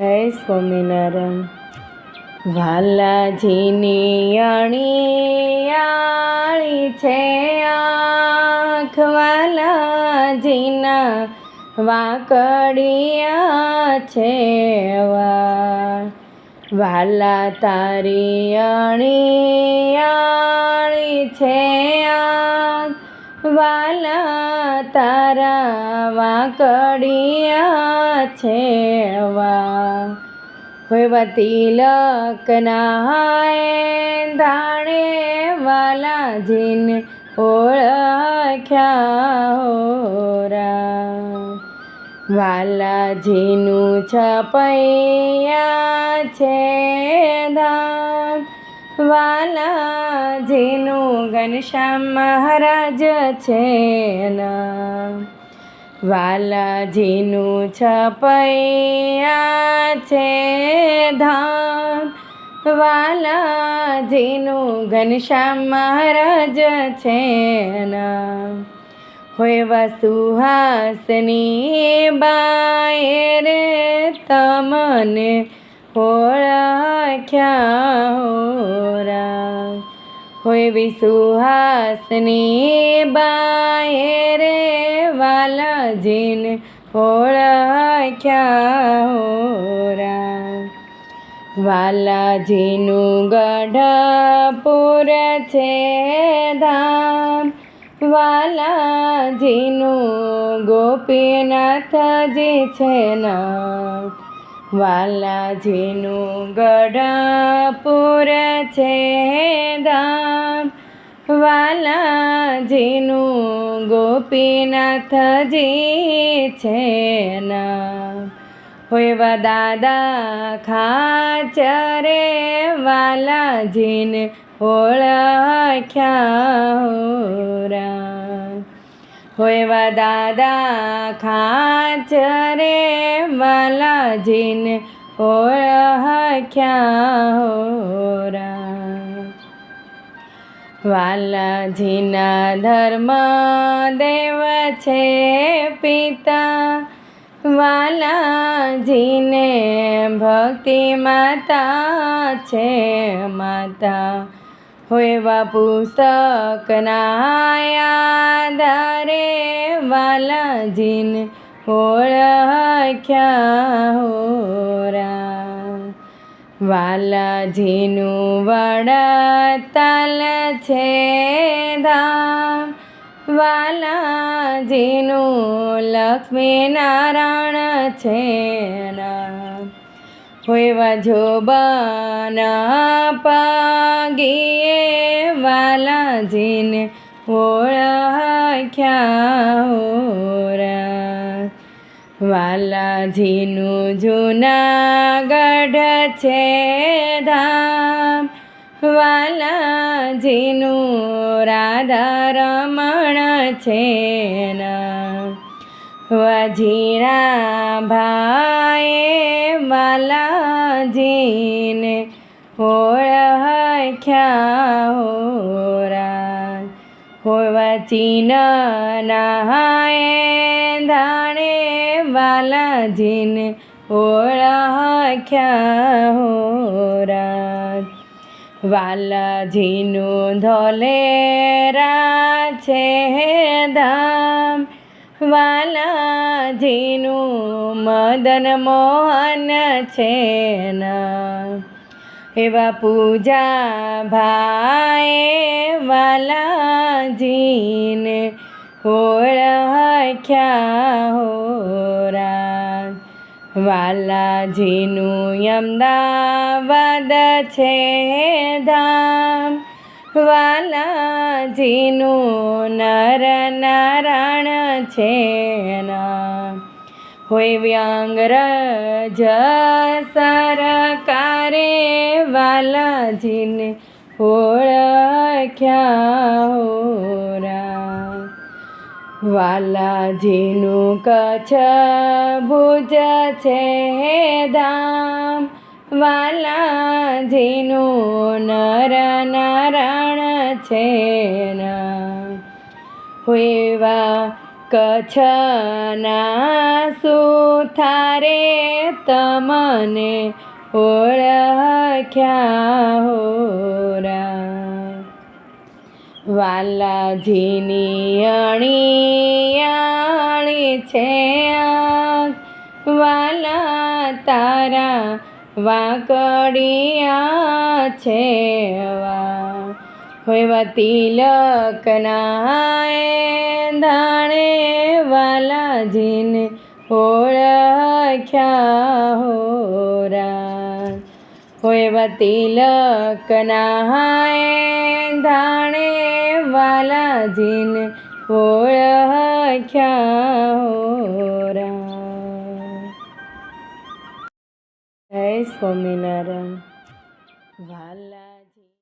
જય સ્વામિનારાયણ। વાલાજીની અણીયાળી છે આંખ, વાલાજીના વાકડિયા છે વાળ, વાલા તારી અણીયાળી છે આંખ, વાલા તારા વાકડિયા છે વાળ। હોય તિલકના ધાણે વાલાજીને ઓળખ્યા હોરા, વાલાજીનું છપૈયા છે ધામ, વાલાજીનું ઘનશ્યામ મહારાજ છે નામ, વાલાજીનું છપૈયા છે ધામ, વાલાજીનું ઘનશ્યામ મહારાજ છે નામ। હોય વસુહાસની બાએ રે તમને ઓળખ્યા હોરા, હોય વિસુહાસની બાએ રે વાલાજીને ઓળખ્યા હોરા, વાલાજીનું ગઢપુર છે ધામ, વાલાજીનું ગોપીનાથજી છે નામ, વાલાજીનું ગઢપુર છે ધામ, વાલાજીનું ગોપીનાથજી છે નામ। હોય દાદા ખાચરે વાલાજીને ઓળખ્યા હોરા, હોય દાદા ખાચરે વાલાજીને ઓળખ્યા હોરા, વાલાજીના ધર્મ દેવ છે પિતા, વાલાજીને ભક્તિ માતા છે માતા। હોય પુસ્તકના આધારે વાલાજીને ઓળખ્યા હોરા, વાલાજીનું વડતાલ છે ધામ, વાલાજીનું લક્ષ્મીનારાયણ છે નામ। હોય જોબન પગીએ વાલાજીને ઓળખ્યા હોરા, વાલાજીનું જૂનાગઢ છે ધામ, વાલાજીનું રાધા રમણ છે નામ। વજીરા ભાઈએ વાલાજીને ઓળખ્યા હોરા, હોય ચીનના ધાણે વાલાજીને ઓળખ્યા હોરા, વાલાજીનું ધોલેરા છે ધામ, વાલાજીનું મદન મોહન છે નામ। એવા પૂજા ભાઈએ વાલાજીને ઓળખ્યા હોરા, વાલાજીનું અમદાવાદ છે ધામ, વાલાજીનું નરનારાયણ છે નામ। હોય વ્યંગરજ સરકારે વાલાજીને ઓળખ્યા હોરા, વાલાજીનું કચ્છ ભુજ છે ધામ, વાલાજીનું નરનારાયણ છે નામ। હોય કચ્છના સુથારે તમને ઓળખ્યા હો રામ. વાલાજીની અણીયાળી છે આંખ, વાલા તારા વાંકડિયા છે વા. હોય તિલકના ધાણે વાલાજીને ઓળખ્યા હો રામ. હોય તિલકના ધાણે વાલાજીને ઓળખ્યા હો રામ. જય સ્વામિનારાયણ.